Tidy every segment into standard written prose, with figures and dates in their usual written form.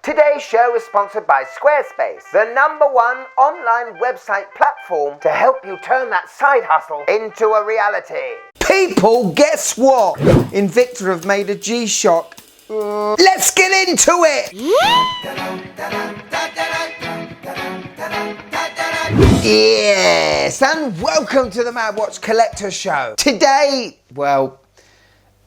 Today's show is sponsored by Squarespace, the #1 online website platform to help you turn that side hustle into a reality. People, guess what? Invicta have made a G-Shock. Let's get into it! Yes, and welcome to the Mad Watch Collector Show. Today, well,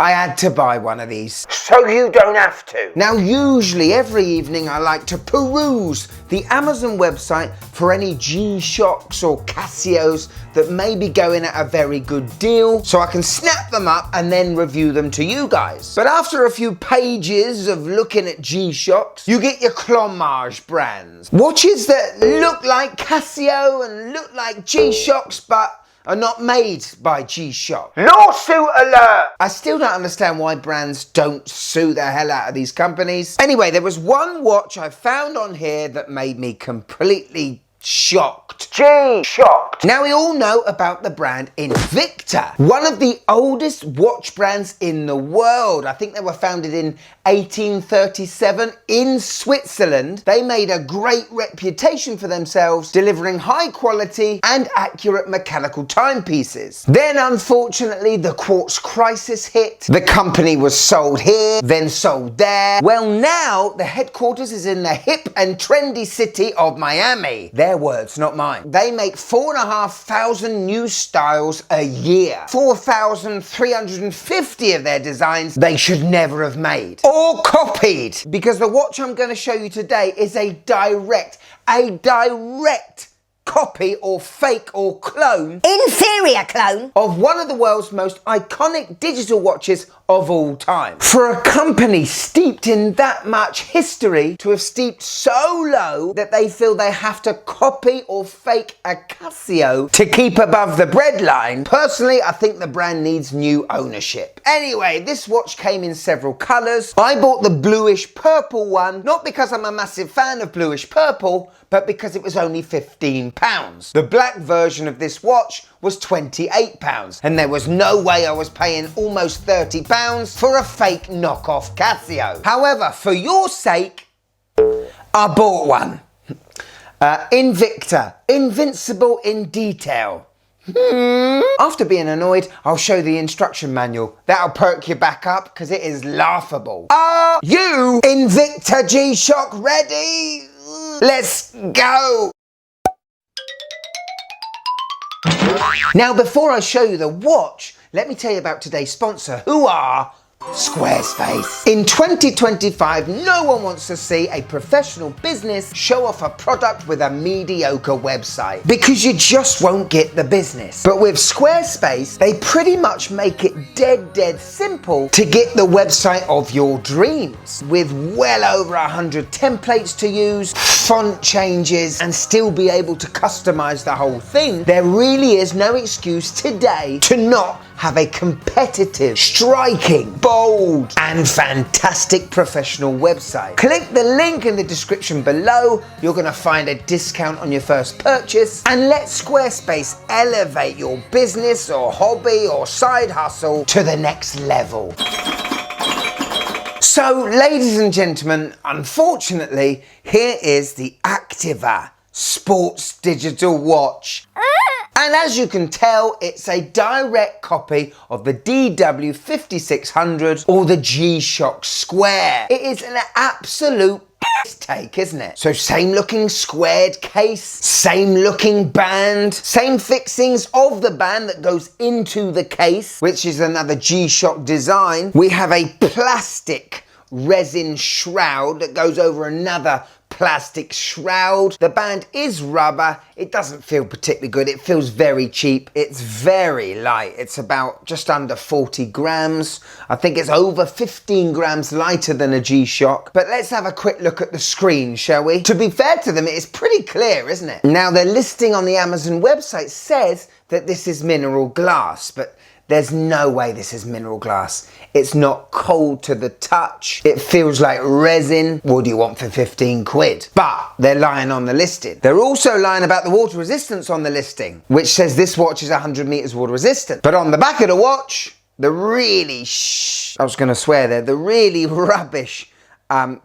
I had to buy one of these. So you don't have to. Now, usually every evening I like to peruse the Amazon website for any G-Shocks or Casios that may be going at a very good deal, so I can snap them up and then review them to you guys. But after a few pages of looking at G-Shocks, you get your clomage brands. Watches that look like Casio and look like G-Shocks, but are not made by G-Shock. Lawsuit alert! I still don't understand why brands don't sue the hell out of these companies. Anyway, there was one watch I found on here that made me completely shocked. G-Shocked. Now, we all know about the brand Invicta, one of the oldest watch brands in the world. I think they were founded in 1837 in Switzerland. They made a great reputation for themselves, delivering high quality and accurate mechanical timepieces. Then, unfortunately, the quartz crisis hit. The company was sold here, then sold there. Well, now the headquarters is in the hip and trendy city of Miami. Their words, not mine. They make 4,500 new styles a year. 4,350 of their designs they should never have made or copied, because the watch I'm going to show you today is a direct copy or fake or clone, inferior clone, of one of the world's most iconic digital watches of all time. For a company steeped in that much history to have steeped so low that they feel they have to copy or fake a Casio to keep above the breadline, personally, I think the brand needs new ownership. Anyway, this watch came in several colours. I bought the bluish purple one, not because I'm a massive fan of bluish purple, but because it was only £15. The black version of this watch was £28, and there was no way I was paying almost £30 for a fake knockoff Casio. However, for your sake, I bought one. Invicta, invincible in detail. After being annoyed, I'll show the instruction manual. That'll perk you back up, because it is laughable. Are you Invicta G-Shock ready? Let's go! Now, before I show you the watch, let me tell you about today's sponsor, who are Squarespace. In 2025, no one wants to see a professional business show off a product with a mediocre website, because you just won't get the business. But with Squarespace, they pretty much make it dead simple to get the website of your dreams, with well over 100 templates to use, font changes, and still be able to customize the whole thing. There really is no excuse today to not have a competitive, striking, bold, and fantastic professional website. Click the link in the description below. You're going to find a discount on your first purchase, and let Squarespace elevate your business or hobby or side hustle to the next level. So, ladies and gentlemen, unfortunately, here is the Activa Sports Digital Watch. And as you can tell, it's a direct copy of the DW5600 or the G-Shock Square. It is an absolute take, isn't it? So same looking squared case, same looking band, same fixings of the band that goes into the case, which is another G-Shock design. We have a plastic resin shroud that goes over another plastic shroud. The band is rubber. It doesn't feel particularly good. It feels very cheap. It's very light. It's about just under 40 grams. I think it's over 15 grams lighter than a G-Shock. But let's have a quick look at the screen, shall we? To be fair to them, it is pretty clear, isn't it? Now, their listing on the Amazon website says that this is mineral glass, but there's no way this is mineral glass. It's not cold to the touch. It feels like resin. What do you want for 15 quid? But they're lying on the listing. They're also lying about the water resistance on the listing, which says this watch is 100 meters water resistant. But on the back of the watch, the really rubbish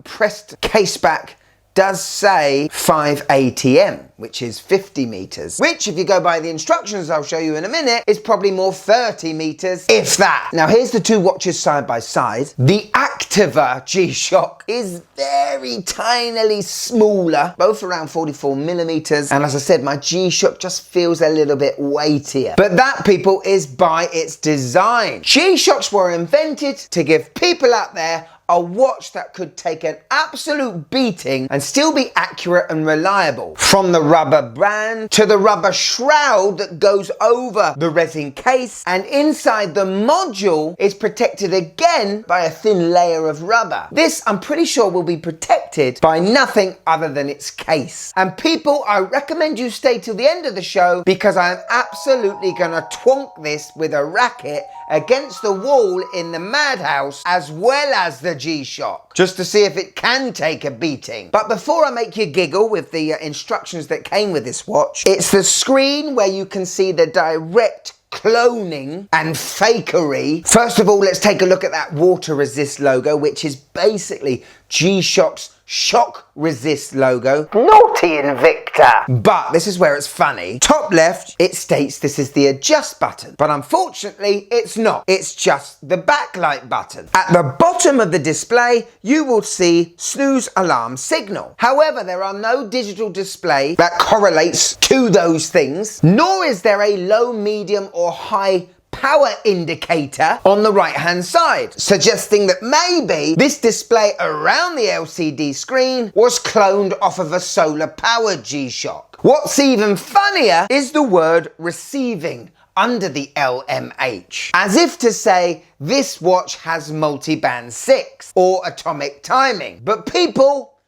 pressed case back does say 5 ATM, which is 50 meters, which if you go by the instructions I'll show you in a minute, is probably more 30 meters, if that. Now here's the two watches side by side. The Activa G-Shock is very tinily smaller, both around 44 millimeters. And as I said, my G-Shock just feels a little bit weightier. But that, people, is by its design. G-Shocks were invented to give people out there a watch that could take an absolute beating and still be accurate and reliable. From the rubber band to the rubber shroud that goes over the resin case, and inside the module is protected again by a thin layer of rubber. This, I'm pretty sure, will be protected by nothing other than its case. And people, I recommend you stay till the end of the show, because I'm absolutely gonna twonk this with a racket against the wall in the madhouse, as well as the G-Shock, just to see if it can take a beating. But before I make you giggle with the instructions that came with this watch, it's the screen where you can see the direct cloning and fakery. First of all, let's take a look at that water resist logo, which is basically G-Shock's shock resist logo. Naughty Invicta! But this is where it's funny. Top left, it states this is the adjust button, but unfortunately it's not. It's just the backlight button. At the bottom of the display, you will see snooze alarm signal. However, there are no digital display that correlates to those things, nor is there a low, medium or high power indicator on the right hand side, suggesting that maybe this display around the LCD screen was cloned off of a solar powered G-Shock. What's even funnier is the word receiving under the LMH, as if to say this watch has multi-band 6 or atomic timing. But people,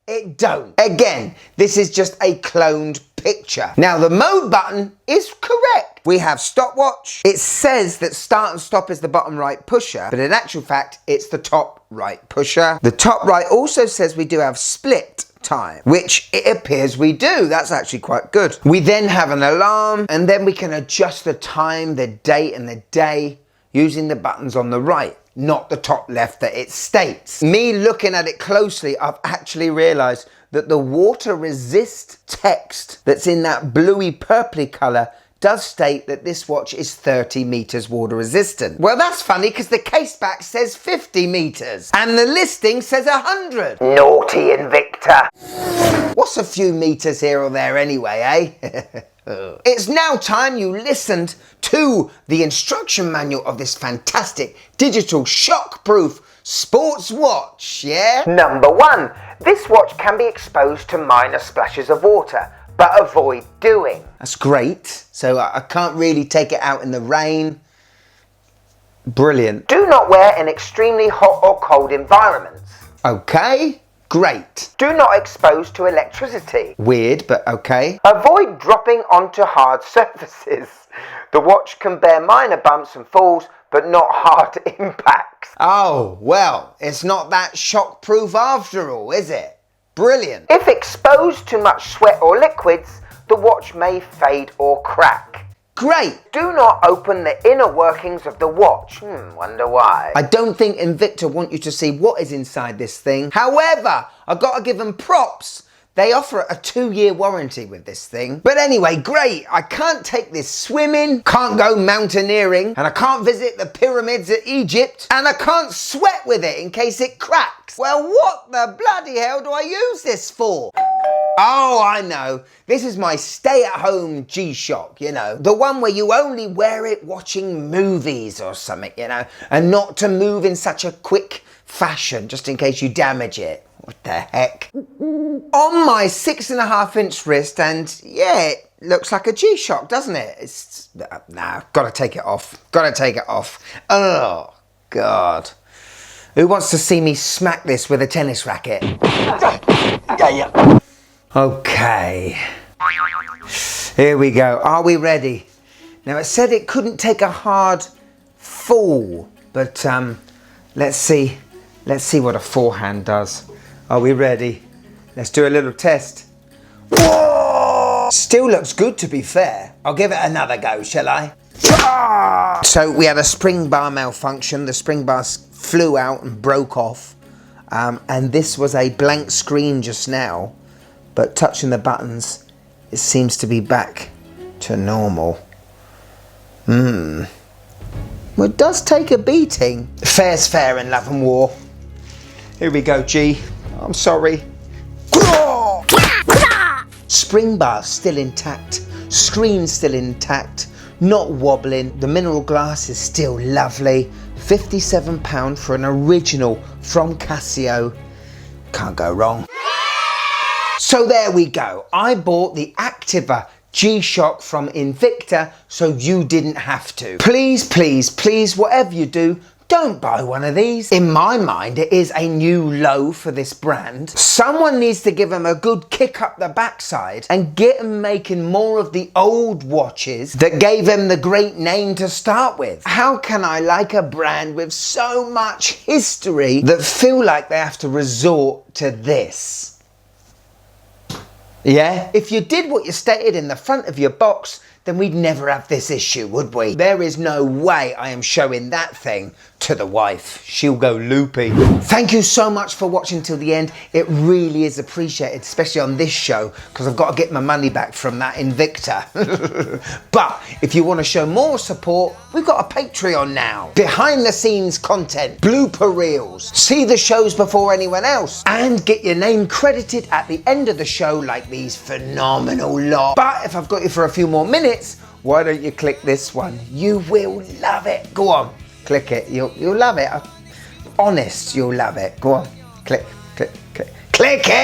it don't. Again, this is just a cloned picture. Now the mode button is correct. We have stopwatch. It says that start and stop is the bottom right pusher, but in actual fact it's the top right pusher. The top right also says we do have split time, which it appears we do. That's actually quite good. We then have an alarm, and then we can adjust the time, the date and the day using the buttons on the right, not the top left that it states. Me looking at it closely, I've actually realized that the water resist text that's in that bluey purpley color does state that this watch is 30 meters water resistant. Well, that's funny because the case back says 50 meters and the listing says 100. Naughty Invicta! What's a few meters here or there anyway, eh? It's now time you listened to the instruction manual of this fantastic digital shock-proof sports watch, yeah? Number 1. This watch can be exposed to minor splashes of water, but avoid doing. That's great. So I can't really take it out in the rain. Brilliant. Do not wear in extremely hot or cold environments. Okay. Great. Do not expose to electricity. Weird, but okay. Avoid dropping onto hard surfaces. The watch can bear minor bumps and falls, but not hard impacts. Oh, well, it's not that shock-proof after all, is it? Brilliant. If exposed to much sweat or liquids, the watch may fade or crack. Great. Do not open the inner workings of the watch. Wonder why. I don't think Invicta want you to see what is inside this thing. However, I've got to give them props. They offer a 2-year warranty with this thing. But anyway, great. I can't take this swimming, can't go mountaineering, and I can't visit the pyramids of Egypt, and I can't sweat with it in case it cracks. Well, what the bloody hell do I use this for? Oh, I know. This is my stay-at-home G-Shock, you know. The one where you only wear it watching movies or something, you know, and not to move in such a quick fashion, just in case you damage it. What the heck? On my 6.5-inch wrist, and yeah, it looks like a G-Shock, doesn't it? It's, nah, gotta take it off. Gotta take it off. Oh, God. Who wants to see me smack this with a tennis racket? Yeah. Okay. Here we go. Are we ready? Now, it said it couldn't take a hard fall, but let's see what a forehand does. Are we ready? Let's do a little test. Whoa! Still looks good, to be fair. I'll give it another go, shall I? So we had a spring bar malfunction. The spring bar flew out and broke off. and this was a blank screen just now, but touching the buttons, it seems to be back to normal. Well, it does take a beating. Fair's fair in love and war. Here we go, G. I'm sorry. Spring bar still intact, screen still intact, not wobbling, the mineral glass is still lovely. £57 for an original from Casio. Can't go wrong. So there we go. I bought the Activa G-Shock from Invicta so you didn't have to. Please, please, please, whatever you do, don't buy one of these. In my mind, it is a new low for this brand. Someone needs to give them a good kick up the backside and get them making more of the old watches that gave them the great name to start with. How can I like a brand with so much history that feel like they have to resort to this? Yeah? If you did what you stated in the front of your box, then we'd never have this issue, would we? There is no way I am showing that thing to the wife. She'll go loopy. Thank you so much for watching till the end. It really is appreciated, especially on this show, because I've got to get my money back from that Invicta. But if you want to show more support, we've got a Patreon now. Behind the scenes content, blooper reels, see the shows before anyone else, and get your name credited at the end of the show like these phenomenal lot. But if I've got you for a few more minutes, why don't you click this one? You will love it. Go on, click it. You'll love it. Honest, you'll love it. Go on, click, click, click, click it.